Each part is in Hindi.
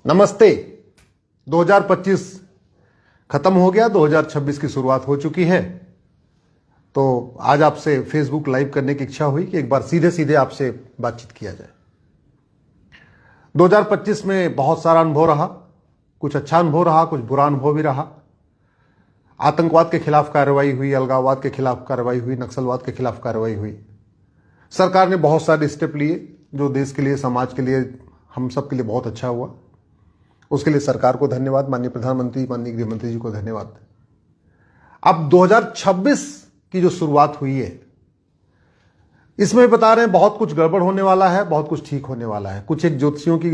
नमस्ते। 2025 खत्म हो गया, 2026 की शुरुआत हो चुकी है। तो आज आपसे फेसबुक लाइव करने की इच्छा हुई कि एक बार सीधे सीधे आपसे बातचीत किया जाए। 2025 में बहुत सारा अनुभव रहा, कुछ अच्छा अनुभव रहा, कुछ बुरा अनुभव भी रहा। आतंकवाद के खिलाफ कार्रवाई हुई, अलगाववाद के खिलाफ कार्रवाई हुई, नक्सलवाद के खिलाफ कार्रवाई हुई। सरकार ने बहुत सारे स्टेप लिए जो देश के लिए, समाज के लिए, हम सब के लिए बहुत अच्छा हुआ। उसके लिए सरकार को धन्यवाद, माननीय प्रधानमंत्री, माननीय गृहमंत्री जी को धन्यवाद। अब 2026 की जो शुरुआत हुई है, इसमें बता रहे हैं बहुत कुछ गड़बड़ होने वाला है, बहुत कुछ ठीक होने वाला है। कुछ एक ज्योतिषियों की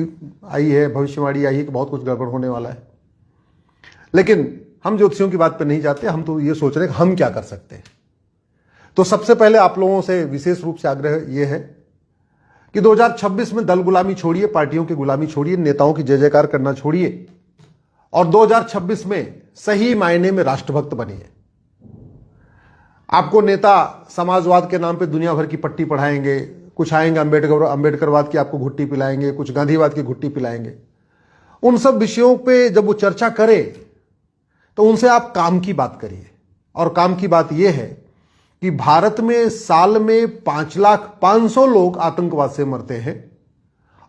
आई है, भविष्यवाणी आई है कि बहुत कुछ गड़बड़ होने वाला है। लेकिन हम ज्योतिषियों की बात पर नहीं जाते, हम तो ये सोच रहे हैं कि हम क्या कर सकते हैं। तो सबसे पहले आप लोगों से विशेष रूप से आग्रह यह है कि 2026 में दल गुलामी छोड़िए, पार्टियों की गुलामी छोड़िए, नेताओं की जय जयकार करना छोड़िए और 2026 में सही मायने में राष्ट्रभक्त बनिए। आपको नेता समाजवाद के नाम पे दुनिया भर की पट्टी पढ़ाएंगे, कुछ आएंगे अंबेडकरवाद की आपको घुट्टी पिलाएंगे, कुछ गांधीवाद की घुट्टी पिलाएंगे। उन सब विषयों पे जब वो चर्चा करे तो उनसे आप काम की बात करिए। और काम की बात यह है कि भारत में साल में 5,500,000 लोग आतंकवाद से मरते हैं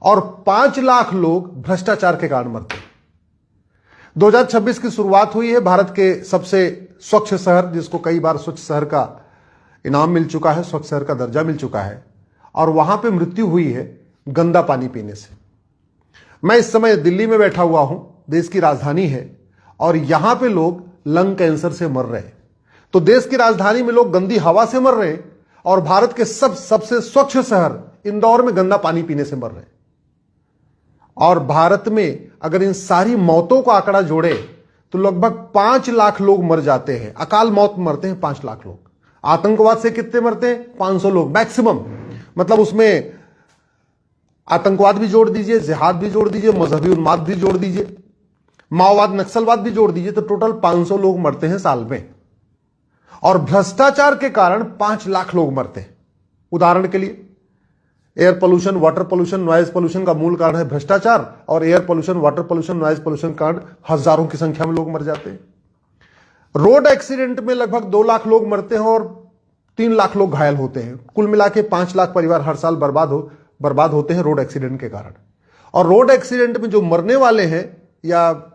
और 5 लाख लोग भ्रष्टाचार के कारण मरते हैं। 2026 की शुरुआत हुई है भारत के सबसे स्वच्छ शहर, जिसको कई बार स्वच्छ शहर का इनाम मिल चुका है, स्वच्छ शहर का दर्जा मिल चुका है, और वहां पे मृत्यु हुई है गंदा पानी पीने से। मैं इस समय दिल्ली में बैठा हुआ हूं, देश की राजधानी है, और यहां पे लोग लंग कैंसर से मर रहे हैं। तो देश की राजधानी में लोग गंदी हवा से मर रहे हैं और भारत के सबसे स्वच्छ शहर इंदौर में गंदा पानी पीने से मर रहे हैं। और भारत में अगर इन सारी मौतों का आंकड़ा जोड़े तो लगभग 5 लाख लोग मर जाते हैं। अकाल मौत मरते हैं 5 लाख लोग। आतंकवाद से कितने मरते हैं? 500 लोग मैक्सिमम। मतलब उसमें आतंकवाद भी जोड़ दीजिए, जिहाद भी जोड़ दीजिए, मजहबी उन्माद भी जोड़ दीजिए, माओवाद नक्सलवाद भी जोड़ दीजिए, तो टोटल 500 लोग मरते हैं साल में। और भ्रष्टाचार के कारण 5 लाख लोग मरते हैं। उदाहरण के लिए air pollution, water pollution, noise pollution का मूल कारण है भ्रष्टाचार, और air pollution, water pollution, noise pollution के कारण हजारों की संख्या में लोग मर जाते हैं। रोड एक्सीडेंट में लगभग 2 लाख लोग मरते हैं और 3 लाख लोग घायल होते हैं। कुल मिला के 5 लाख परिवार हर साल बर्बाद होते हैं रोड एक्सीडेंट के कारण। और रोड एक्सीडेंट में जो मरने वाले हैं या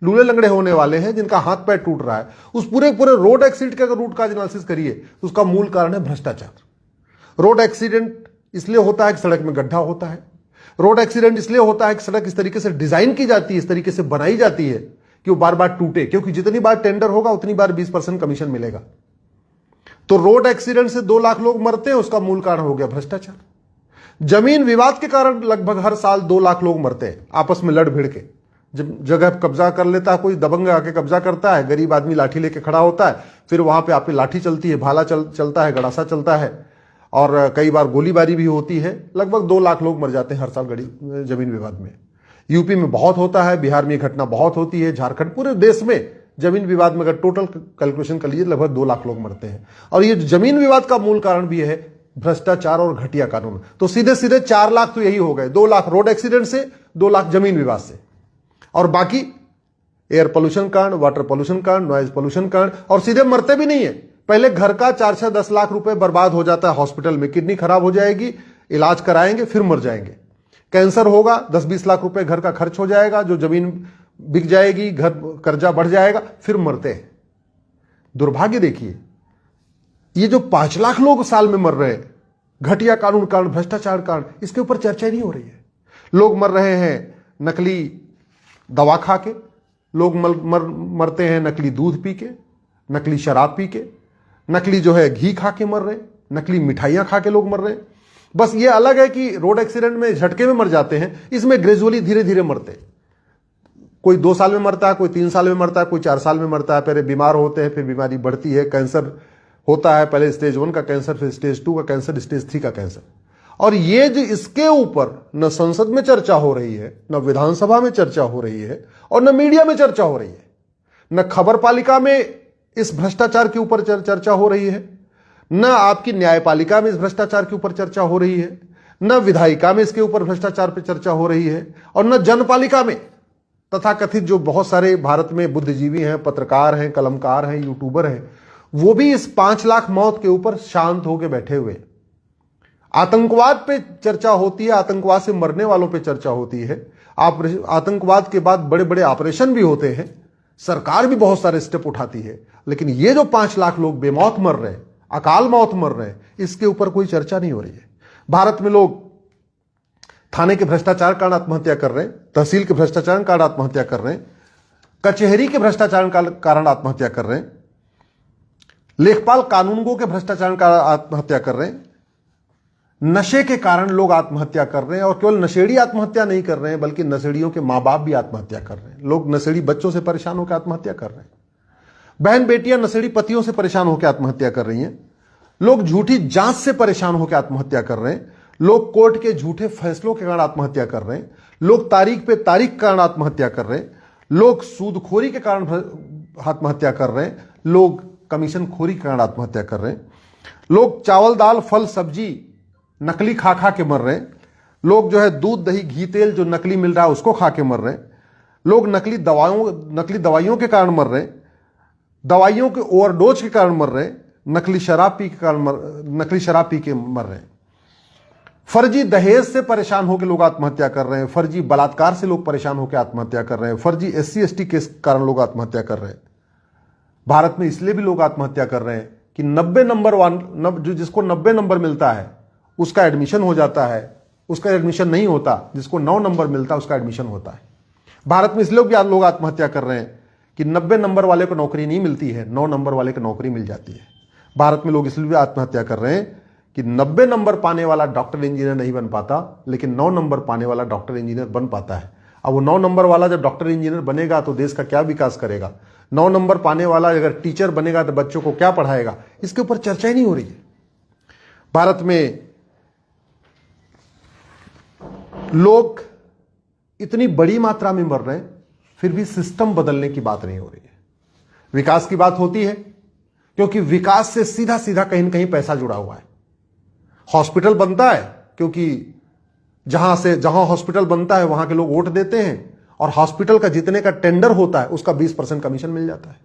लूले लंगड़े होने वाले हैं, जिनका हाथ पैर टूट रहा है, उस पूरे रोड एक्सीडेंट का अगर रूट काज एनालिसिस करिए तो उसका मूल कारण है भ्रष्टाचार। रोड एक्सीडेंट इसलिए होता है कि सड़क में गड्ढा होता है। रोड एक्सीडेंट इसलिए होता है कि सड़क इस तरीके से डिजाइन की जाती है, इस तरीके से बनाई जाती है कि वो बार बार टूटे, क्योंकि जितनी बार टेंडर होगा उतनी बार 20% कमीशन मिलेगा। तो रोड एक्सीडेंट से 2 लाख लोग मरते हैं, उसका मूल कारण हो गया भ्रष्टाचार। जमीन विवाद के कारण लगभग हर साल 2 लाख लोग मरते हैं, आपस में लड़ भिड़ के। जब जगह कब्जा कर लेता है कोई, दबंग आके कब्जा करता है, गरीब आदमी लाठी लेके खड़ा होता है, फिर वहां पे आप पे लाठी चलती है, भाला चलता है, गड़ासा चलता है, और कई बार गोलीबारी भी होती है। लगभग 2 लाख लोग मर जाते हैं हर साल जमीन विवाद में। यूपी में बहुत होता है, बिहार में घटना बहुत होती है, झारखंड, पूरे देश में जमीन विवाद में अगर टोटल कैलकुलेशन कर लीजिए लगभग 2 लाख लोग मरते हैं। और ये जमीन विवाद का मूल कारण भी है भ्रष्टाचार और घटिया कानून। तो सीधे सीधे 4 लाख तो यही हो गए, 2 लाख रोड एक्सीडेंट से, 2 लाख जमीन विवाद से, और बाकी एयर पोल्यूशन कांड, वाटर पोल्यूशन कांड, नॉइज पोल्यूशन कांड। और सीधे मरते भी नहीं है, पहले घर का 4-10 लाख रुपए बर्बाद हो जाता है हॉस्पिटल में, किडनी खराब हो जाएगी, इलाज कराएंगे, फिर मर जाएंगे। कैंसर होगा, 10-20 लाख रुपए घर का खर्च हो जाएगा, जो जमीन बिक जाएगी, घर कर्जा बढ़ जाएगा, फिर मरते हैं। दुर्भाग्य देखिए, ये जो 5 लाख लोग साल में मर रहे हैं घटिया कानून कांड, भ्रष्टाचार कांड, इसके ऊपर चर्चा ही नहीं हो रही है। लोग मर रहे हैं नकली दवा खा के, लोग मरते हैं नकली दूध पी के, नकली शराब पी के, नकली जो है घी खा के मर रहे हैं, नकली मिठाइयां खा के लोग मर रहे हैं। बस ये अलग है कि रोड एक्सीडेंट में झटके में मर जाते हैं, इसमें ग्रेजुअली धीरे धीरे मरते हैं। कोई 2 साल में मरता है, कोई 3 साल में मरता है, कोई 4 साल में मरता है। पहले बीमार होते हैं, फिर बीमारी बढ़ती है, कैंसर होता है, पहले स्टेज 1 का कैंसर, फिर स्टेज 2 का कैंसर, स्टेज 3 का कैंसर। और ये जो इसके ऊपर न संसद में चर्चा हो रही है, न विधानसभा में चर्चा हो रही है, और न मीडिया में चर्चा हो रही है, न खबर पालिका में इस भ्रष्टाचार के ऊपर चर्चा हो रही है, न आपकी न्यायपालिका में इस भ्रष्टाचार के ऊपर चर्चा हो रही है, न विधायिका में इसके ऊपर भ्रष्टाचार पर चर्चा हो रही है, और न जनपालिका में तथाकथित जो बहुत सारे भारत में बुद्धिजीवी हैं, पत्रकार हैं, कलमकार हैं, यूट्यूबर हैं, वो भी इस 5 लाख मौत के ऊपर शांत होकर बैठे हुए। आतंकवाद पे चर्चा होती है, आतंकवाद से मरने वालों पे चर्चा होती है, आतंकवाद के बाद बड़े बड़े ऑपरेशन भी होते हैं, सरकार भी बहुत सारे स्टेप उठाती है, लेकिन ये जो 5 लाख लोग बेमौत मर रहे हैं, अकाल मौत मर रहे हैं, इसके ऊपर कोई चर्चा नहीं हो रही है। भारत में लोग थाने के भ्रष्टाचार कारण आत्महत्या कर रहे हैं, तहसील के भ्रष्टाचार कारण आत्महत्या कर रहे हैं, कचहरी के भ्रष्टाचार कारण आत्महत्या कर रहे हैं, लेखपाल कानूनगो के भ्रष्टाचार कारण आत्महत्या कर रहे हैं, नशे के कारण लोग आत्महत्या कर रहे हैं। और केवल नशेड़ी आत्महत्या नहीं कर रहे हैं, बल्कि नशेड़ियों के मां बाप भी आत्महत्या कर रहे हैं। लोग नशेड़ी बच्चों से परेशान होकर आत्महत्या कर रहे हैं, बहन बेटियां नशेड़ी पतियों से परेशान होकर आत्महत्या कर रही हैं, लोग झूठी जांच से परेशान होकर आत्महत्या कर रहे हैं, लोग कोर्ट के झूठे फैसलों के कारण आत्महत्या कर रहे हैं, लोग तारीख पे तारीख के कारण आत्महत्या कर रहे हैं, लोग सूदखोरी के कारण आत्महत्या कर रहे हैं, लोग कमीशन खोरी के कारण आत्महत्या कर रहे हैं, लोग चावल दाल फल सब्जी नकली खा खा के मर रहे हैं, लोग जो है दूध दही घी तेल जो नकली मिल रहा है उसको खा के मर रहे हैं, लोग नकली दवाइयों के कारण मर रहे हैं, दवाइयों के ओवरडोज के कारण मर रहे हैं, नकली शराब पी के मर रहे हैं, फर्जी दहेज से परेशान होकर लोग आत्महत्या कर रहे हैं, फर्जी बलात्कार से लोग परेशान होकर आत्महत्या कर रहे हैं, फर्जी SC ST के कारण लोग आत्महत्या कर रहे हैं। भारत में इसलिए भी लोग आत्महत्या कर रहे हैं कि 90 नंबर जो जिसको 90 नंबर मिलता है उसका एडमिशन हो जाता है, उसका एडमिशन नहीं होता, जिसको 9 नंबर मिलता है उसका एडमिशन होता है। भारत में इसलिए भी लोग आत्महत्या कर रहे हैं कि 90 नंबर वाले को नौकरी नहीं मिलती है, 9 नंबर वाले को नौकरी मिल जाती है। भारत में लोग इसलिए भी आत्महत्या कर रहे हैं कि 90 नंबर पाने वाला डॉक्टर इंजीनियर नहीं बन पाता, लेकिन 9 नंबर पाने वाला डॉक्टर इंजीनियर बन पाता है। अब वो 9 नंबर वाला जब डॉक्टर इंजीनियर बनेगा तो देश का क्या विकास करेगा? 9 नंबर पाने वाला अगर टीचर बनेगा तो बच्चों को क्या पढ़ाएगा? इसके ऊपर चर्चा ही नहीं हो रही है। भारत में लोग इतनी बड़ी मात्रा में मर रहे हैं, फिर भी सिस्टम बदलने की बात नहीं हो रही है। विकास की बात होती है क्योंकि विकास से सीधा सीधा कहीं ना कहीं पैसा जुड़ा हुआ है। हॉस्पिटल बनता है क्योंकि जहां हॉस्पिटल बनता है वहां के लोग वोट देते हैं और हॉस्पिटल का जितने का टेंडर होता है उसका 20% कमीशन मिल जाता है।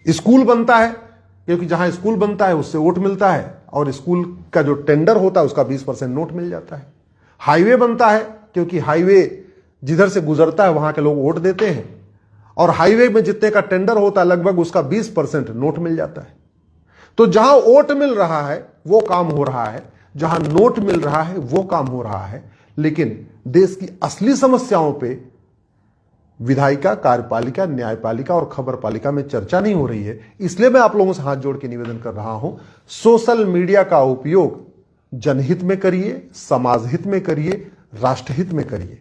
स्कूल बनता है क्योंकि जहां स्कूल बनता है उससे वोट मिलता है और स्कूल का जो टेंडर होता है उसका 20% नोट मिल जाता है। हाईवे बनता है क्योंकि हाईवे जिधर से गुजरता है वहां के लोग वोट देते हैं और हाईवे में जितने का टेंडर होता है लगभग उसका 20% नोट मिल जाता है। तो जहां वोट मिल रहा है वो काम हो रहा है, जहां नोट मिल रहा है वो काम हो रहा है, लेकिन देश की असली समस्याओं पे विधायिका, कार्यपालिका, न्यायपालिका और खबरपालिका में चर्चा नहीं हो रही है। इसलिए मैं आप लोगों से हाथ जोड़ के निवेदन कर रहा हूं, सोशल मीडिया का उपयोग जनहित में करिए, समाज हित में करिए, राष्ट्रहित में करिए।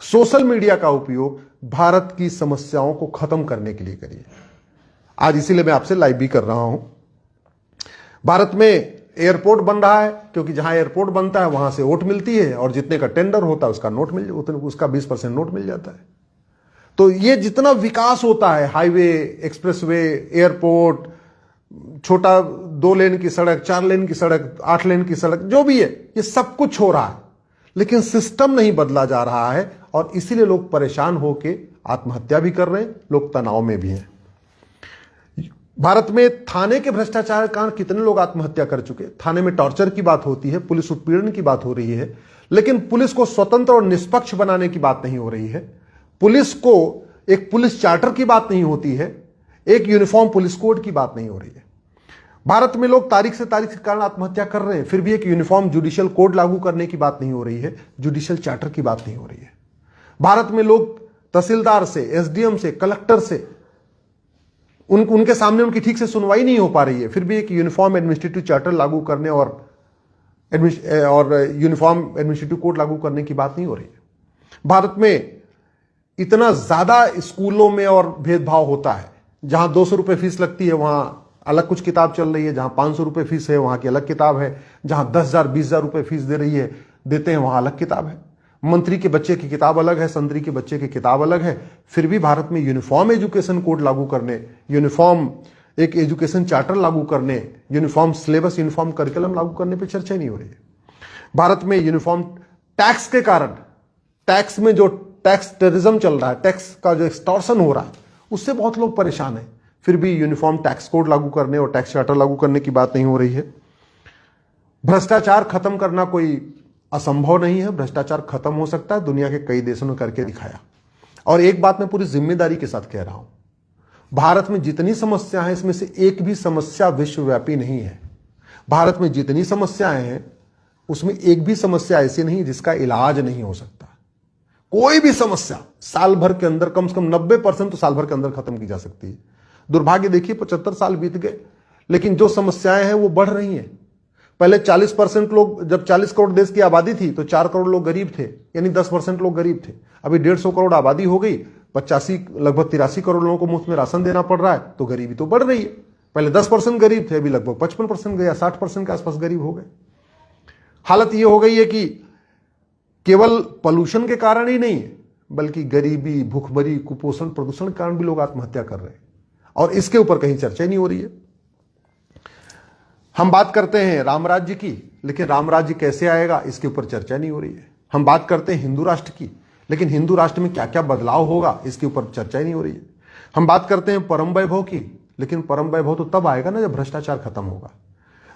सोशल मीडिया का उपयोग भारत की समस्याओं को खत्म करने के लिए करिए। आज इसीलिए मैं आपसे लाइव भी कर रहा हूं। भारत में एयरपोर्ट बन रहा है क्योंकि जहां एयरपोर्ट बनता है वहां से वोट मिलती है और जितने का टेंडर होता है उसका 20% नोट मिल जाता है। तो ये जितना विकास होता है, हाईवे, एक्सप्रेसवे, एयरपोर्ट, छोटा 2 लेन की सड़क, 4 लेन की सड़क, 8 लेन की सड़क, जो भी है, ये सब कुछ हो रहा है, लेकिन सिस्टम नहीं बदला जा रहा है और इसीलिए लोग परेशान होकर आत्महत्या भी कर रहे हैं, लोग तनाव में भी हैं। भारत में थाने के भ्रष्टाचार के कारण कितने लोग आत्महत्या कर चुके। थाने में टॉर्चर की बात होती है, पुलिस उत्पीड़न की बात हो रही है, लेकिन पुलिस को स्वतंत्र और निष्पक्ष बनाने की बात नहीं हो रही है। पुलिस को एक पुलिस चार्टर की बात नहीं होती है, एक यूनिफॉर्म पुलिस कोड की बात नहीं हो रही है। भारत में लोग तारीख से तारीख के कारण आत्महत्या कर रहे हैं, फिर भी एक यूनिफॉर्म जुडिशियल कोड लागू करने की बात नहीं हो रही है, जुडिशियल चार्टर की बात नहीं हो रही है। भारत में लोग तहसीलदार से, SDM से, कलेक्टर से उनके सामने उनकी ठीक से सुनवाई नहीं हो पा रही है, फिर भी एक यूनिफॉर्म एडमिनिस्ट्रेटिव चार्टर लागू करने और यूनिफॉर्म एडमिनिस्ट्रेटिव कोड लागू करने की बात नहीं हो रही है। भारत में इतना ज्यादा स्कूलों में और भेदभाव होता है, जहां 200 रुपये फीस लगती है वहां अलग कुछ किताब चल रही है, जहां 500 रुपये फीस है वहां की अलग किताब है, जहां 10,000 20,000 रुपये फीस देते हैं वहां अलग किताब है। मंत्री के बच्चे की किताब अलग है, संतरी के बच्चे की किताब अलग है, फिर भी भारत में यूनिफॉर्म एजुकेशन कोड लागू करने, यूनिफॉर्म एक एजुकेशन चार्टर लागू करने, यूनिफॉर्म सिलेबस, यूनिफॉर्म करिकुलम लागू करने पर चर्चा नहीं हो रही है। भारत में यूनिफॉर्म टैक्स के कारण टैक्स में जो टैक्स टेररिज्म चल रहा है, टैक्स का जो एक्सटॉर्शन हो रहा है, उससे बहुत लोग परेशान हैं। फिर भी यूनिफॉर्म टैक्स कोड लागू करने और टैक्स चार्टर लागू करने की बात नहीं हो रही है। भ्रष्टाचार खत्म करना कोई असंभव नहीं है, भ्रष्टाचार खत्म हो सकता है, दुनिया के कई देशों ने करके दिखाया। और एक बात मैं पूरी जिम्मेदारी के साथ कह रहा हूं, भारत में जितनी समस्या है इसमें से एक भी समस्या विश्वव्यापी नहीं है। भारत में जितनी समस्याएं हैं उसमें एक भी समस्या ऐसी नहीं जिसका इलाज नहीं हो सकता। कोई भी समस्या साल भर के अंदर कम से कम 90% तो साल भर के अंदर खत्म की जा सकती है। दुर्भाग्य देखिए 75 साल बीत गए, लेकिन जो समस्याएं हैं वो बढ़ रही हैं। पहले 40% लोग, जब 40 करोड़ देश की आबादी थी तो 4 करोड़ लोग गरीब थे, यानी 10% लोग गरीब थे। अभी 150 करोड़ आबादी हो गई, 85 लगभग 83 करोड़ लोगों को मुफ्त में राशन देना पड़ रहा है, तो गरीबी तो बढ़ रही है। पहले 10% गरीब थे, अभी लगभग 55% गया, 60% के आसपास गरीब हो गए। हालत यह हो गई है कि केवल पॉल्यूशन के कारण ही नहीं बल्कि गरीबी, भूखमरी, कुपोषण, प्रदूषण के कारण भी लोग आत्महत्या कर रहे हैं, और इसके ऊपर कहीं चर्चा ही नहीं हो रही है। हम बात करते हैं राम राज्य की, लेकिन राम राज्य कैसे आएगा इसके ऊपर चर्चा नहीं हो रही है। हम बात करते हैं हिंदू राष्ट्र की, लेकिन हिंदू राष्ट्र में क्या क्या बदलाव होगा इसके ऊपर चर्चा ही नहीं हो रही है। हम बात करते हैं परम वैभव की, लेकिन परम वैभव तो तब आएगा ना जब भ्रष्टाचार खत्म होगा।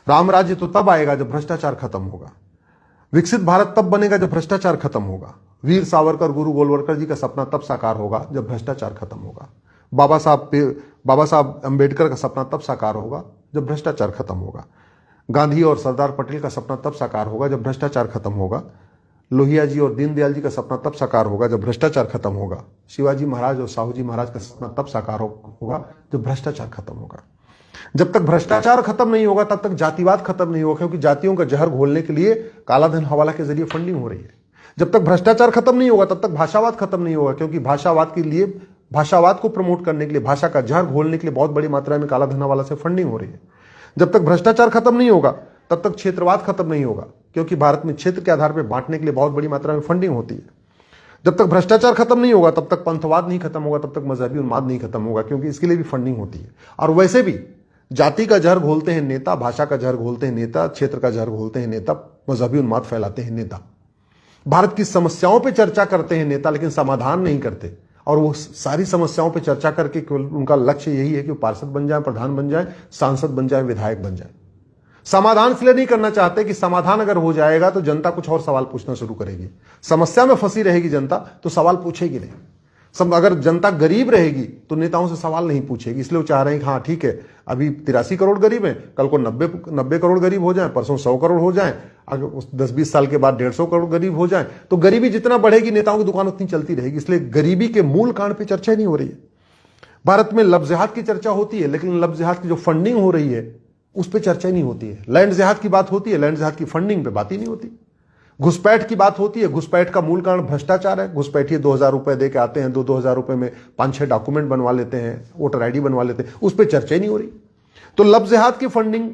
राम राज्य तो तब आएगा जब भ्रष्टाचार खत्म होगा। विकसित भारत तब बनेगा जब भ्रष्टाचार खत्म होगा। वीर सावरकर, गुरु गोलवलकर जी का सपना तब साकार होगा जब भ्रष्टाचार खत्म होगा। बाबा साहब अंबेडकर का सपना तब साकार होगा जब भ्रष्टाचार खत्म होगा। गांधी और सरदार पटेल का सपना तब साकार होगा जब भ्रष्टाचार खत्म होगा। लोहिया जी और दीनदयाल जी का सपना तब साकार होगा जब भ्रष्टाचार खत्म होगा। शिवाजी महाराज और साहू जी महाराज का सपना तब साकार होगा जब भ्रष्टाचार खत्म होगा। जब तक भ्रष्टाचार खत्म नहीं होगा तब तक जातिवाद खत्म नहीं होगा, क्योंकि जातियों का जहर घोलने के लिए कालाधन हवाला के जरिए फंडिंग हो रही है। जब तक भ्रष्टाचार खत्म नहीं होगा तब तक भाषावाद खत्म नहीं होगा, क्योंकि भाषावाद को प्रमोट करने के लिए, भाषा का जहर घोलने के लिए बहुत बड़ी मात्रा में कालाधन हवाला से फंडिंग हो रही है। जब तक भ्रष्टाचार खत्म नहीं होगा तब तक क्षेत्रवाद खत्म नहीं होगा, क्योंकि भारत में क्षेत्र के आधार पर बांटने के लिए बहुत बड़ी मात्रा में फंडिंग होती है। जब तक भ्रष्टाचार खत्म नहीं होगा तब तक पंथवाद नहीं खत्म होगा, तब तक मजहबी उन्माद नहीं खत्म होगा, क्योंकि इसके लिए भी फंडिंग होती है। और वैसे भी जाति का जहर घोलते हैं नेता, भाषा का जहर घोलते हैं नेता, क्षेत्र का जहर घोलते हैं नेता, मजहबी उन्माद फैलाते हैं नेता। भारत की समस्याओं पे चर्चा करते हैं नेता, लेकिन समाधान नहीं करते। और वो सारी समस्याओं पे चर्चा करके केवल उनका लक्ष्य यही है कि वो पार्षद बन जाए, प्रधान बन जाए, सांसद बन जाए, विधायक बन जाए। समाधान इसलिए नहीं करना चाहते कि समाधान अगर हो जाएगा तो जनता कुछ और सवाल पूछना शुरू करेगी। समस्या में फंसी रहेगी जनता तो सवाल पूछेगी नहीं। अगर जनता गरीब रहेगी तो नेताओं से सवाल नहीं पूछेगी। इसलिए वो चाह रहे हैं कि हाँ ठीक है, अभी 83 करोड़ गरीब हैं, कल को 90 करोड़ गरीब हो जाए, परसों 100 करोड़ हो जाए, अगर 10-20 साल के बाद 150 करोड़ गरीब हो जाए, तो गरीबी जितना बढ़ेगी नेताओं की दुकान उतनी चलती रहेगी। इसलिए गरीबी के मूल कारण पर चर्चा नहीं हो रही है। भारत में लफ्ज जिहाद की चर्चा होती है, लेकिन लफ्ज जिहाद की जो फंडिंग हो रही है उस पर चर्चा नहीं होती है। लैंड जिहाद की बात होती है, लैंड जिहाद की फंडिंग पे बात ही नहीं होती। घुसपैठ की बात होती है, घुसपैठ का मूल कारण भ्रष्टाचार है। घुसपैठिए 2000 रुपए दे के आते हैं, 2-2000 रुपए में 5-6 डॉक्यूमेंट बनवा लेते हैं, वोटर आईडी बनवा लेते हैं, उस पर चर्चा ही नहीं हो रही। तो लफ्ज जिहाद की फंडिंग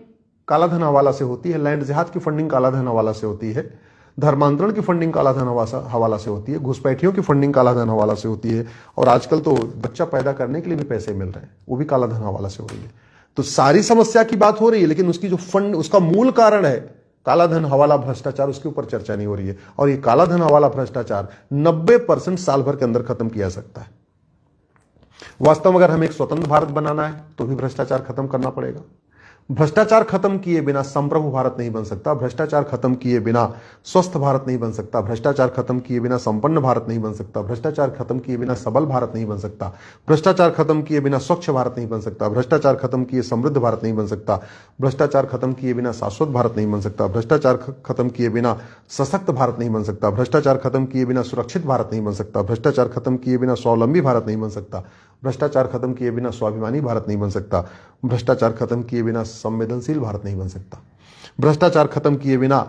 कालाधन हवाला से होती है, लैंड जिहाद की फंडिंग कालाधन हवाला से होती है, धर्मांतरण की फंडिंग कालाधन हवाला से होती है, घुसपैठियों की फंडिंग कालाधन हवाला से होती है, और आजकल तो बच्चा पैदा करने के लिए भी पैसे मिल रहे हैं, वो भी कालाधन हवाला से हो रही है। तो सारी समस्या की बात हो रही है, लेकिन उसकी जो उसका मूल कारण है कालाधन हवाला भ्रष्टाचार, उसके ऊपर चर्चा नहीं हो रही है। और ये कालाधन हवाला भ्रष्टाचार 90% साल भर के अंदर खत्म किया जा सकता है। वास्तव में अगर हमें एक स्वतंत्र भारत बनाना है तो भी भ्रष्टाचार खत्म करना पड़ेगा। भ्रष्टाचार खत्म किए बिना संप्रभु भारत नहीं बन सकता, भ्रष्टाचार खत्म किए बिना स्वस्थ भारत नहीं बन सकता, भ्रष्टाचार खत्म किए बिना संपन्न भारत नहीं बन सकता, भ्रष्टाचार खत्म किए बिना सबल भारत नहीं बन सकता, भ्रष्टाचार खत्म किए बिना स्वच्छ भारत नहीं बन सकता, भ्रष्टाचार खत्म किए समृद्ध भारत नहीं बन सकता, भ्रष्टाचार खत्म किए बिना शाश्वत भारत नहीं बन सकता, भ्रष्टाचार खत्म किए बिना सशक्त भारत नहीं बन सकता, भ्रष्टाचार खत्म किए बिना सुरक्षित भारत नहीं बन सकता, भ्रष्टाचार खत्म किए बिना स्वावलंबी भारत नहीं बन सकता, भ्रष्टाचार खत्म किए बिना स्वाभिमानी भारत नहीं बन सकता, भ्रष्टाचार खत्म किए बिना संवेदनशील भारत नहीं बन सकता, भ्रष्टाचार खत्म किए बिना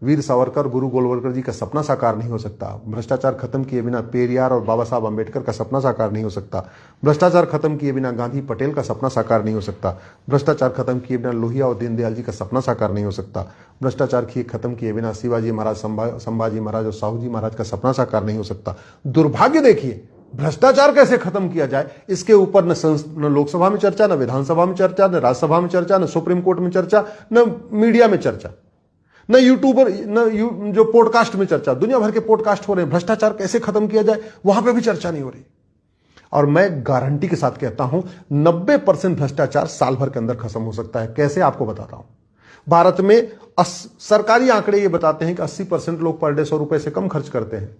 वीर सावरकर, गुरु गोलवलकर जी का सपना साकार नहीं हो सकता, भ्रष्टाचार खत्म किए बिना पेरियार और बाबा साहब अंबेडकर का सपना साकार नहीं हो सकता, भ्रष्टाचार खत्म किए बिना गांधी पटेल का सपना साकार नहीं हो सकता, भ्रष्टाचार खत्म किए बिना लोहिया और दीनदयाल जी का सपना साकार नहीं हो सकता, भ्रष्टाचार खत्म किए बिना शिवाजी महाराज, संभाजी महाराज और साहू जी महाराज का सपना साकार नहीं हो सकता। दुर्भाग्य देखिए, भ्रष्टाचार कैसे खत्म किया जाए इसके ऊपर न लोकसभा में चर्चा, न विधानसभा में चर्चा, न राज्यसभा में चर्चा, न सुप्रीम कोर्ट में चर्चा, न मीडिया में चर्चा। न यूट्यूबर जो पॉडकास्ट में चर्चा, दुनिया भर के पॉडकास्ट हो रहे हैं, भ्रष्टाचार कैसे खत्म किया जाए वहां पे भी चर्चा नहीं हो रही। और मैं गारंटी के साथ कहता हूं 90% भ्रष्टाचार साल भर के अंदर खत्म हो सकता है। कैसे, आपको बताता हूं। भारत में सरकारी आंकड़े ये बताते हैं कि 80% लोग पर डे 100 रुपए से कम खर्च करते हैं,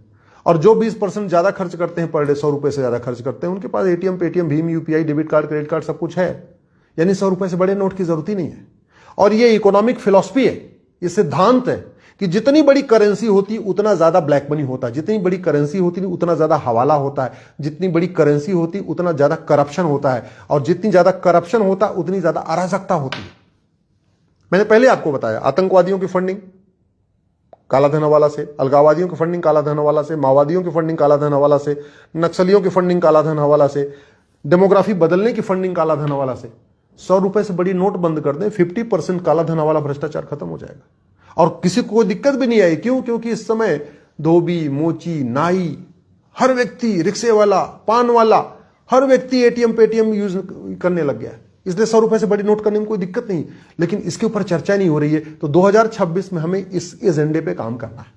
और जो 20% ज्यादा खर्च करते हैं, पर डे 100 रुपए से ज्यादा खर्च करते हैं, उनके पास एटीएम, पेटीएम, भीम, UPI, debit card, credit card सब कुछ है। यानी 100 रुपए से बड़े नोट की जरूरत ही नहीं है। और ये इकोनॉमिक फिलॉसफी है, ये सिद्धांत है कि जितनी बड़ी करेंसी होती उतना ज्यादा ब्लैक मनी होता है, जितनी बड़ी करेंसी होती उतना ज्यादा हवाला होता है, जितनी बड़ी करेंसी होती उतना ज्यादा करप्शन होता है, और जितनी ज्यादा करप्शन होता है उतनी ज्यादा अराजकता होती है। मैंने पहले आपको बताया, आतंकवादियों की फंडिंग काला धन हवाला से, अलगाववादियों की फंडिंग काला धन हवाला से, माओवादियों की फंडिंग काला धन हवाला से, नक्सलियों की फंडिंग काला धन हवाला से, डेमोग्राफी बदलने की फंडिंग काला धन हवाला से। 100 रुपए से बड़ी नोट बंद कर दें, 50% काला धन हवाला भ्रष्टाचार खत्म हो जाएगा, और किसी को दिक्कत भी नहीं आई। क्यों? क्योंकि इस समय धोबी, मोची, नाई, हर व्यक्ति, रिक्शे वाला, पान वाला, हर व्यक्ति एटीएम, पेटीएम यूज करने लग गया है। इसलिए 100 रुपए से बड़ी नोट करने में कोई दिक्कत नहीं, लेकिन इसके ऊपर चर्चा नहीं हो रही है। तो 2026 में हमें इस एजेंडे पे काम करना है।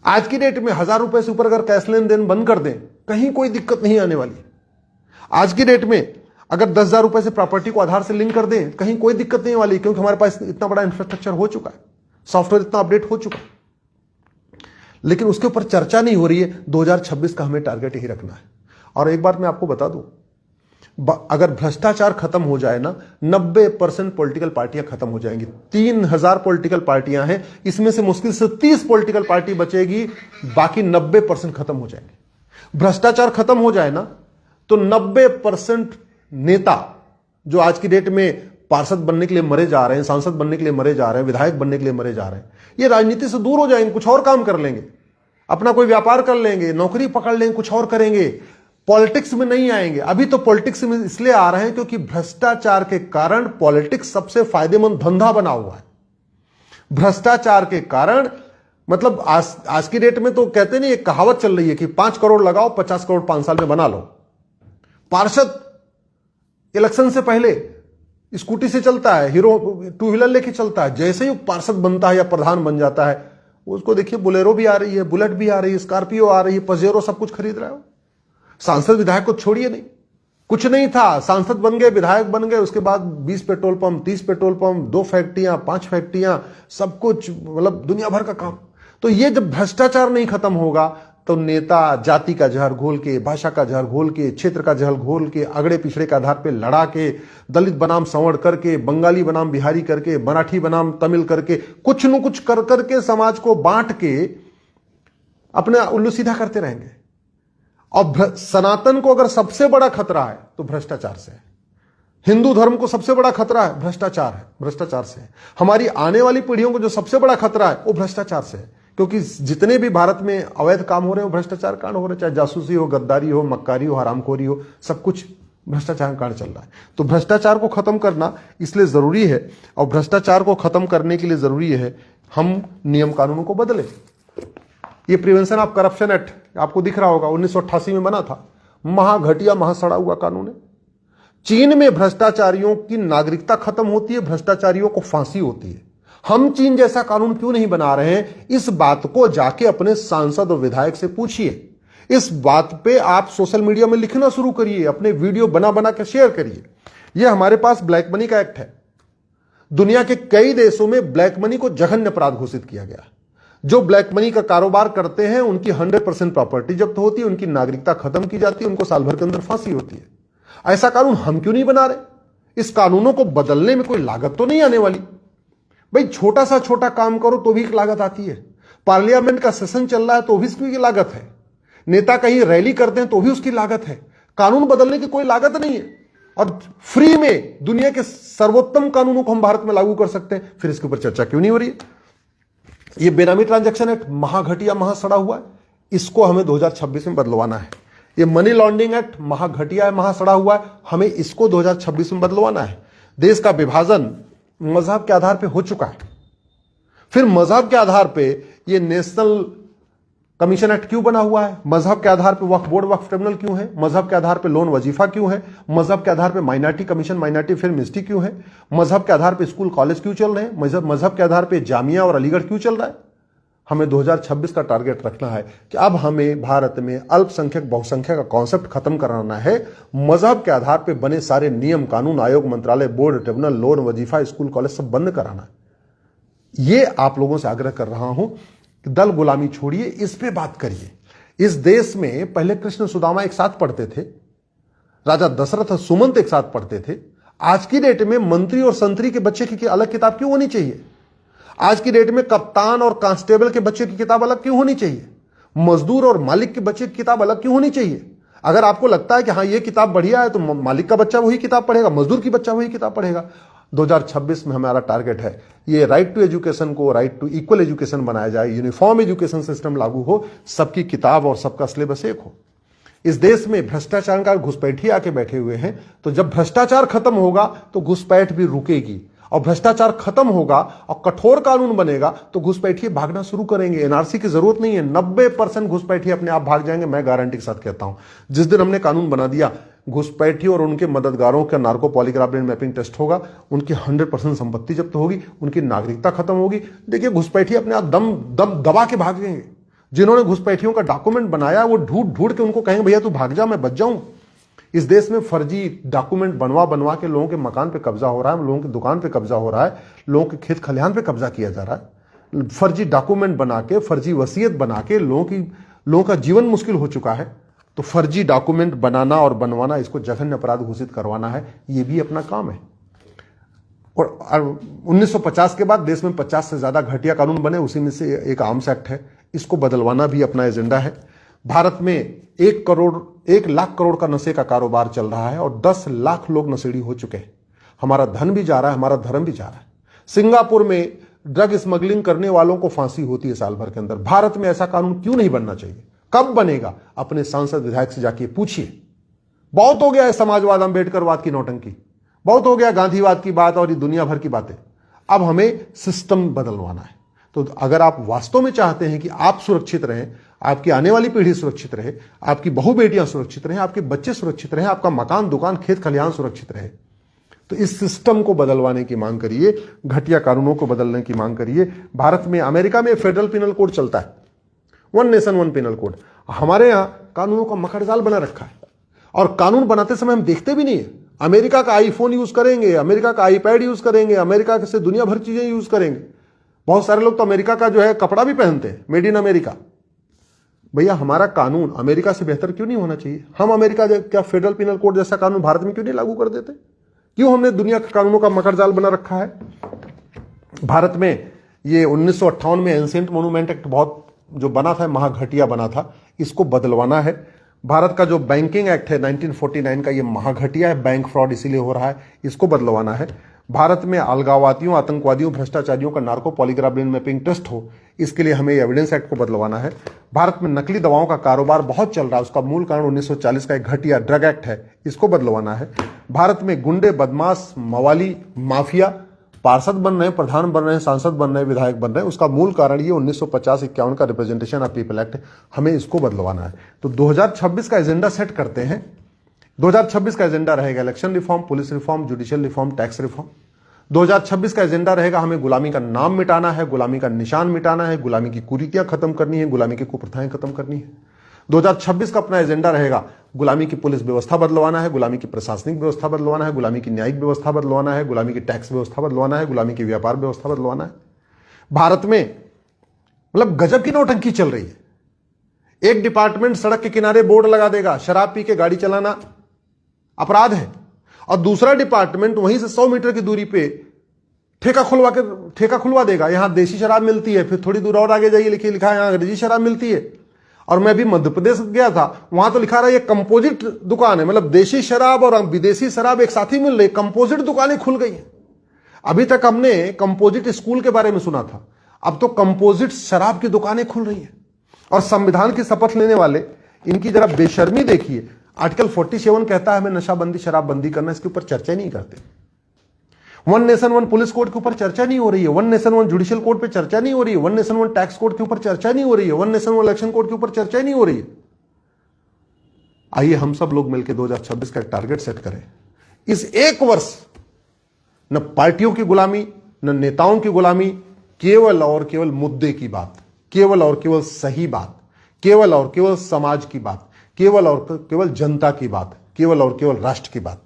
आज की डेट में 1000 रुपए से ऊपर अगर कैश लेन देन बंद कर दें, कहीं कोई दिक्कत नहीं आने वाली। आज की डेट में अगर 10,000 रुपए से प्रॉपर्टी को आधार से लिंक कर दें, कहीं कोई दिक्कत नहीं वाली, क्योंकि हमारे पास इतना बड़ा इंफ्रास्ट्रक्चर हो चुका है, सॉफ्टवेयर इतना अपडेट हो चुका है। लेकिन उसके ऊपर चर्चा नहीं हो रही है। 2026 का हमें टारगेट यही रखना है। और एक बात मैं आपको बता दूं, अगर भ्रष्टाचार खत्म हो जाए ना, 90% पॉलिटिकल पार्टियां खत्म हो जाएंगी। 3000 पॉलिटिकल पार्टियां हैं, इसमें से मुश्किल से 30 पॉलिटिकल पार्टी बचेगी, बाकी 90% खत्म हो जाएंगे। भ्रष्टाचार खत्म हो जाए ना, तो 90% नेता जो आज की डेट में पार्षद बनने के लिए मरे जा रहे हैं, सांसद बनने के लिए मरे जा रहे हैं, विधायक बनने के लिए मरे जा रहे हैं, ये राजनीति से दूर हो जाएंगे, कुछ और काम कर लेंगे, अपना कोई व्यापार कर लेंगे, नौकरी पकड़ लेंगे, कुछ और करेंगे, पॉलिटिक्स में नहीं आएंगे। अभी तो पॉलिटिक्स में इसलिए आ रहे हैं क्योंकि भ्रष्टाचार के कारण पॉलिटिक्स सबसे फायदेमंद धंधा बना हुआ है। भ्रष्टाचार के कारण, मतलब आज की डेट में तो कहते नहीं, एक कहावत चल रही है कि 5 करोड़ लगाओ, 50 करोड़ 5 साल में बना लो। पार्षद इलेक्शन से पहले स्कूटी से चलता है, हीरो 2 व्हीलर लेके चलता है, जैसे ही पार्षद बनता है या प्रधान बन जाता है, उसको देखिए बोलेरो भी आ रही है, बुलेट भी आ रही है, स्कॉर्पियो आ रही है, पजेरो, सब कुछ खरीद रहा है। सांसद विधायक को छोड़िए नहीं, कुछ नहीं था, सांसद बन गए, विधायक बन गए, उसके बाद 20 पेट्रोल पंप, 30 पेट्रोल पंप, 2 फैक्ट्रियां, 5 फैक्ट्रियां, सब कुछ, मतलब दुनिया भर का काम। तो ये जब भ्रष्टाचार नहीं खत्म होगा, तो नेता जाति का जहर घोल के, भाषा का जहर घोल के, क्षेत्र का जहर घोल के, अगड़े पिछड़े के आधार पे लड़ा के, दलित बनाम संवर्ण करके, बंगाली बनाम बिहारी करके, मराठी बनाम तमिल करके, कुछ न कुछ कर करके समाज को बांट के अपने उल्लू सीधा करते रहेंगे। और सनातन को अगर सबसे बड़ा खतरा है तो भ्रष्टाचार से है। हिंदू धर्म को सबसे बड़ा खतरा है भ्रष्टाचार है, भ्रष्टाचार से है। हमारी आने वाली पीढ़ियों को जो सबसे बड़ा खतरा है वो भ्रष्टाचार से है, क्योंकि जितने भी भारत में अवैध काम हो रहे हैं वो भ्रष्टाचार कांड हो रहे हैं, चाहे जासूसी हो, गद्दारी हो, मक्कारी हो, हरामखोरी हो, सब कुछ भ्रष्टाचार कांड चल रहा है। तो भ्रष्टाचार को खत्म करना इसलिए जरूरी है, और भ्रष्टाचार को खत्म करने के लिए जरूरी है हम नियम कानूनों को बदलें। ये प्रिवेंशन ऑफ करप्शन एक्ट आपको दिख रहा होगा, 1988 में बना था, महाघटिया, महासड़ा हुआ कानून है। चीन में भ्रष्टाचारियों की नागरिकता खत्म होती है, भ्रष्टाचारियों को फांसी होती है। हम चीन जैसा कानून क्यों नहीं बना रहे हैं? इस बात को जाके अपने सांसद और विधायक से पूछिए। इस बात पे आप सोशल मीडिया में लिखना शुरू करिए, अपने वीडियो बना बना के शेयर करिए। यह हमारे पास ब्लैक मनी का एक्ट है। दुनिया के कई देशों में ब्लैक मनी को जघन्य अपराध घोषित किया गया। जो ब्लैक मनी का कारोबार करते हैं उनकी 100% प्रॉपर्टी जब्त होती है, उनकी नागरिकता खत्म की जाती है, उनको साल भर के अंदर फांसी होती है। ऐसा कानून हम क्यों नहीं बना रहे? इस कानूनों को बदलने में कोई लागत तो नहीं आने वाली। भाई छोटा सा छोटा काम करो तो भी लागत आती है। पार्लियामेंट का सेशन चल रहा है तो भी उसकी लागत है। नेता कहीं रैली करते हैं तो भी उसकी लागत है। कानून बदलने की कोई लागत नहीं है, और फ्री में दुनिया के सर्वोत्तम कानूनों को हम भारत में लागू कर सकते हैं। फिर इसके ऊपर चर्चा क्यों नहीं हो रही है? ये बेनामी ट्रांजैक्शन एक्ट महाघटिया, महासड़ा हुआ है, इसको हमें 2026 में बदलवाना है। ये मनी लॉन्ड्रिंग एक्ट महाघटिया है, महासड़ा हुआ है, हमें इसको 2026 में बदलवाना है। देश का विभाजन मजहब के आधार पे हो चुका है। फिर मजहब के आधार पे ये नेशनल कमीशन एक्ट क्यों बना हुआ है? मजहब के आधार पर वक्फ बोर्ड, वक्फ ट्रिब्यूनल क्यों है? मजहब के आधार पर लोन वजीफा क्यों है? मजहब के आधार पर minority commission, minority film ministry क्यों है? मजहब के आधार पर स्कूल कॉलेज क्यों चल रहे हैं? मजहब के आधार पर जामिया और अलीगढ़ क्यों चल रहा है? हमें 2026 का टारगेट रखना है कि अब हमें भारत में अल्पसंख्यक बहुसंख्यक का कॉन्सेप्ट खत्म कराना है। मजहब के आधार पर बने सारे नियम, कानून, आयोग, मंत्रालय, बोर्ड, ट्रिब्यूनल, लोन, वजीफा, स्कूल कॉलेज सब बंद कराना है। ये आप लोगों से आग्रह कर रहा हूं कि दल गुलामी छोड़िए, इस पे बात करिए। इस देश में पहले कृष्ण सुदामा एक साथ पढ़ते थे, राजा दशरथ सुमंत एक साथ पढ़ते थे। आज की डेट में मंत्री और संतरी के बच्चे की अलग किताब क्यों होनी चाहिए? आज की डेट में कप्तान और कांस्टेबल के बच्चे की किताब अलग क्यों होनी चाहिए? मजदूर और मालिक के बच्चे की किताब अलग क्यों होनी चाहिए? अगर आपको लगता है कि हाँ ये किताब बढ़िया है तो मालिक का बच्चा वही किताब पढ़ेगा, मजदूर की बच्चा वही किताब पढ़ेगा। 2026 में हमारा टारगेट है ये राइट टू एजुकेशन को राइट टू इक्वल एजुकेशन बनाया जाए, यूनिफॉर्म एजुकेशन सिस्टम लागू हो, सबकी किताब और सबका सिलेबस एक हो। इस देश में भ्रष्टाचार का घुसपैठी आके बैठे हुए हैं, तो जब भ्रष्टाचार खत्म होगा तो घुसपैठ भी रुकेगी, और भ्रष्टाचार खत्म होगा और कठोर कानून बनेगा तो घुसपैठिए भागना शुरू करेंगे। एनआरसी की जरूरत नहीं है, 90% घुसपैठिए अपने आप भाग जाएंगे। मैं गारंटी के साथ कहता हूं, जिस दिन हमने कानून बना दिया, घुसपैठियों और उनके मददगारों का narco polygraph brain mapping test होगा, उनकी 100% संपत्ति जब्त होगी, उनकी नागरिकता खत्म होगी। देखिए घुसपैठिए अपने आप दम दबा के भागेंगे। जिन्होंने घुसपैठियों का डॉक्यूमेंट बनाया वो ढूंढ ढूंढ के उनको कहेंगे भैया तू भाग जा, मैं बच जाऊं। इस देश में फर्जी डॉक्यूमेंट बनवा के लोगों के मकान पे कब्जा हो रहा है, लोगों की दुकान पे कब्जा हो रहा है, लोगों के खेत खलिहान पे कब्जा किया जा रहा है। फर्जी डॉक्यूमेंट बना के, फर्जी वसीयत बना के लोगों का जीवन मुश्किल हो चुका है। तो फर्जी डॉक्यूमेंट बनाना और बनवाना, इसको जघन्य अपराध घोषित करवाना है, ये भी अपना काम है। और 1950 के बाद देश में 50 से ज्यादा घटिया कानून बने, उसी में से एक आर्म्स एक्ट है, इसको बदलवाना भी अपना एजेंडा है। भारत में 1 लाख करोड़ का नशे का कारोबार चल रहा है और 10 लाख लोग नशेड़ी हो चुके हैं। हमारा धन भी जा रहा है, हमारा धर्म भी जा रहा है। सिंगापुर में ड्रग स्मगलिंग करने वालों को फांसी होती है साल भर के अंदर। भारत में ऐसा कानून क्यों नहीं बनना चाहिए? कब बनेगा? अपने सांसद विधायक से जाके पूछिए। बहुत हो गया है समाजवाद अम्बेडकरवाद की नौटंकी, बहुत हो गया गांधीवाद की बात और ये दुनिया भर की बातें। अब हमें सिस्टम बदलवाना है। तो अगर आप वास्तव में चाहते हैं कि आप सुरक्षित रहें, आपकी आने वाली पीढ़ी सुरक्षित रहे, आपकी बहू बेटियां सुरक्षित रहें, आपके बच्चे सुरक्षित रहें, आपका मकान दुकान खेत खलिहान सुरक्षित रहे, तो इस सिस्टम को बदलवाने की मांग करिए, घटिया कानूनों को बदलने की मांग करिए। भारत में, अमेरिका में फेडरल पिनल कोड चलता है, 1 नेशन 1 पिनल कोड। हमारे यहां कानूनों का मखड़जाल बना रखा है और कानून बनाते समय हम देखते भी नहीं है। अमेरिका का आईफोन यूज करेंगे, अमेरिका का आईपैड यूज करेंगे, अमेरिका से दुनिया भर चीजें यूज करेंगे। बहुत सारे लोग तो अमेरिका का जो है कपड़ा भी पहनते हैं, मेड इन अमेरिका। भैया हमारा कानून अमेरिका से बेहतर क्यों नहीं होना चाहिए? हम अमेरिका क्या फेडरल पिनल कोड जैसा कानून भारत में क्यों नहीं लागू कर देते? क्यों हमने दुनिया के कानूनों का मकड़जाल बना रखा है? भारत में ये 1958 में एंशिएंट मोन्यूमेंट एक्ट बहुत जो बना था, महाघटिया बना था, इसको बदलवाना है। भारत का जो बैंकिंग एक्ट है 1949 का, ये महाघटिया है, बैंक फ्रॉड इसीलिए हो रहा है, इसको बदलवाना है। भारत में अलगाववादियों, आतंकवादियों, भ्रष्टाचारियों का narco polygraph brain mapping test हो, इसके लिए हमें एविडेंस एक्ट को बदलवाना है। भारत में नकली दवाओं का कारोबार बहुत चल रहा है, उसका मूल कारण 1940 का एक घटिया ड्रग एक्ट है, इसको बदलवाना है। भारत में गुंडे, बदमाश, मवाली, माफिया पार्षद बन रहे हैं, प्रधान बन रहे हैं, सांसद बन रहे हैं, विधायक बन रहे हैं, उसका मूल कारण ये 1950-51 का रिप्रेजेंटेशन ऑफ पीपल एक्ट, हमें इसको बदलवाना है। तो 2026 का एजेंडा सेट करते हैं। 2026 का एजेंडा रहेगा election reform, police reform, judicial reform, tax reform. 2026 का एजेंडा रहेगा हमें गुलामी का नाम मिटाना है, गुलामी का निशान मिटाना है, गुलामी की कुरीतियां खत्म करनी है, गुलामी की कुप्रथाएं खत्म करनी है। 2026 का अपना एजेंडा रहेगा गुलामी की पुलिस व्यवस्था बदलवाना है, गुलामी की प्रशासनिक व्यवस्था बदलवाना है, गुलामी की न्यायिक व्यवस्था बदलवाना है, गुलामी की टैक्स व्यवस्था बदलवाना है, गुलामी की व्यापार व्यवस्था बदलवाना है। भारत में मतलब गजब की नौटंकी चल रही है। एक डिपार्टमेंट सड़क के किनारे बोर्ड लगा देगा, शराब पी के गाड़ी चलाना अपराध है, और दूसरा डिपार्टमेंट वहीं से 100 मीटर की दूरी पे ठेका खुलवा देगा। यहां देशी शराब मिलती है, फिर थोड़ी दूर और आगे जाइए, लिखा है यहां अंग्रेजी शराब मिलती है। और मैं भी मध्य प्रदेश गया था, वहां तो लिखा रहा है ये कंपोजिट दुकान है, मतलब देशी शराब और विदेशी शराब एक साथ ही मिल रही, कंपोजिट दुकानें खुल गई हैं। अभी तक हमने कंपोजिट स्कूल के बारे में सुना था, अब तो कंपोजिट शराब की दुकानें खुल रही हैं। और संविधान की शपथ लेने वाले, इनकी जरा बेशर्मी देखिए। आर्टिकल 47 कहता है हमें नशाबंदी, शराबबंदी करना, इसके ऊपर चर्चा नहीं करते। One nation one police code के ऊपर चर्चा नहीं हो रही है, one nation one judicial code पे चर्चा नहीं हो रही है, one nation one tax code के ऊपर चर्चा नहीं हो रही है, one nation one election code के ऊपर चर्चा नहीं हो रही है। आइए हम सब लोग मिलकर 2026 का एक टारगेट सेट करें। इस एक वर्ष न पार्टियों की गुलामी, न नेताओं की गुलामी, केवल और केवल मुद्दे की बात, केवल और केवल सही बात, केवल और केवल समाज की बात, केवल और केवल जनता की बात, केवल और केवल राष्ट्र की बात।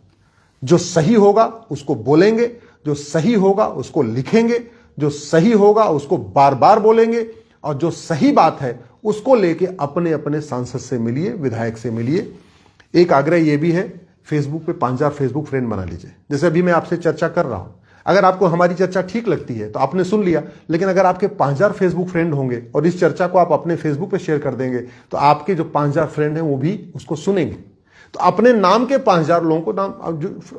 जो सही होगा उसको बोलेंगे, जो सही होगा उसको लिखेंगे, जो सही होगा उसको बार बार बोलेंगे, और जो सही बात है उसको लेके अपने अपने सांसद से मिलिए, विधायक से मिलिए। एक आग्रह यह भी है, फेसबुक पे 5000 फेसबुक फ्रेंड बना लीजिए। जैसे अभी मैं आपसे चर्चा कर रहा हूं, अगर आपको हमारी चर्चा ठीक लगती है तो आपने सुन लिया, लेकिन अगर आपके 5000 फेसबुक फ्रेंड होंगे और इस चर्चा को आप अपने फेसबुक पे शेयर कर देंगे तो आपके जो 5000 फ्रेंड हैं वो भी उसको सुनेंगे। तो अपने नाम के 5000 लोगों को नाम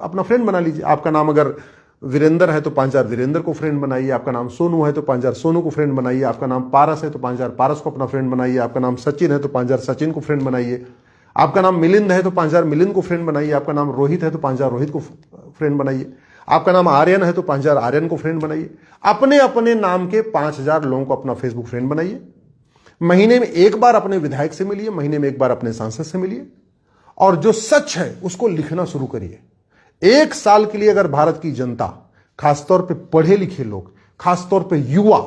अपना फ्रेंड बना लीजिए। आपका नाम अगर वीरेंद्र है तो 5000 वीरेंद्र को फ्रेंड बनाइए, आपका नाम सोनू है तो 5000 सोनू को फ्रेंड बनाइए, आपका नाम पारस है तो 5000 पारस को अपना फ्रेंड बनाइए, आपका नाम सचिन है तो 5000 सचिन को फ्रेंड बनाइए, आपका नाम मिलिंद है तो 5000 मिलिंद को फ्रेंड बनाइए, आपका नाम रोहित है तो 5000 रोहित को फ्रेंड बनाइए, आपका नाम आर्यन है तो 5000 आर्यन को फ्रेंड बनाइए। अपने अपने नाम के 5000 लोगों को अपना फेसबुक फ्रेंड बनाइए। महीने में एक बार अपने विधायक से मिलिए, महीने में एक बार अपने सांसद से मिलिए, और जो सच है उसको लिखना शुरू करिए। एक साल के लिए अगर भारत की जनता, खासतौर पे पढ़े लिखे लोग, खासतौर पे युवा,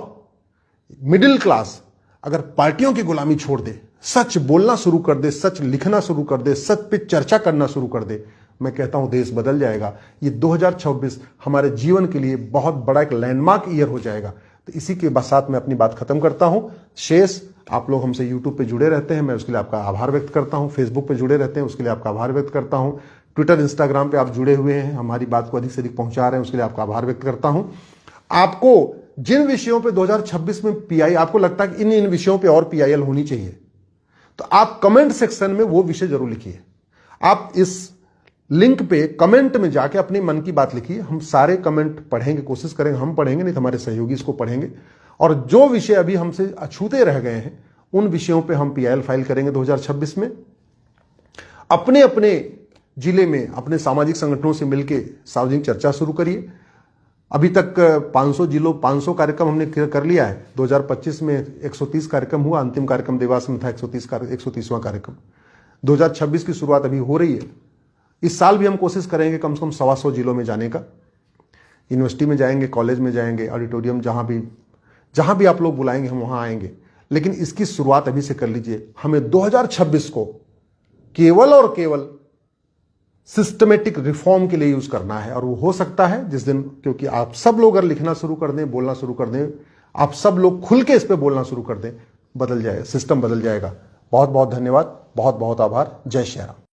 मिडिल क्लास, अगर पार्टियों की गुलामी छोड़ दे, सच बोलना शुरू कर दे, सच लिखना शुरू कर दे, सच पे चर्चा करना शुरू कर दे, मैं कहता हूं देश बदल जाएगा। ये 2026 हमारे जीवन के लिए बहुत बड़ा एक लैंडमार्क ईयर हो जाएगा। तो इसी के साथ मैं अपनी बात खत्म करता हूं। शेष आप लोग हमसे यूट्यूब पे जुड़े रहते हैं, मैं उसके लिए आपका आभार व्यक्त करता हूं। फेसबुक पे जुड़े रहते हैं, उसके लिए आपका आभार व्यक्त करता हूं। ट्विटर, इंस्टाग्राम पे आप जुड़े हुए हैं, हमारी बात को अधिक से अधिक पहुंचा रहे हैं, उसके लिए आपका आभार व्यक्त करता हूं। आपको जिन विषयों पे 2026 में पीआई, आपको लगता है कि इन विषयों पे और पीआईएल होनी चाहिए, तो आप कमेंट सेक्शन में वो विषय जरूर लिखिए। आप इस लिंक पे कमेंट में जाके अपनी मन की बात लिखिए। हम सारे कमेंट पढ़ेंगे, कोशिश करेंगे, हम पढ़ेंगे नहीं तो हमारे सहयोगी इसको पढ़ेंगे, और जो विषय अभी हमसे अछूते रह गए हैं उन विषयों पे हम पीआईएल फाइल करेंगे 2026 में। अपने अपने जिले में अपने सामाजिक संगठनों से मिलकर सार्वजनिक चर्चा शुरू करिए। अभी तक 500 जिलों 500 कार्यक्रम हमने कर लिया है। 2025 में 130 कार्यक्रम हुआ, अंतिम कार्यक्रम देवास में था 130वां कार्यक्रम। 2026 की शुरुआत अभी हो रही है। इस साल भी हम कोशिश करेंगे कम से कम 125 जिलों में जाने का। यूनिवर्सिटी में जाएंगे, कॉलेज में जाएंगे, ऑडिटोरियम, जहां भी आप लोग बुलाएंगे हम वहां आएंगे। लेकिन इसकी शुरुआत अभी से कर लीजिए। हमें 2026 को केवल और केवल सिस्टमेटिक रिफॉर्म के लिए यूज करना है, और वो हो सकता है जिस दिन, क्योंकि आप सब लोग अगर लिखना शुरू कर दें, बोलना शुरू कर दें, आप सब लोग खुल के इस पे बोलना शुरू कर दें, बदल जाएगा, सिस्टम बदल जाएगा। बहुत बहुत धन्यवाद, बहुत बहुत आभार। जय श्री राम।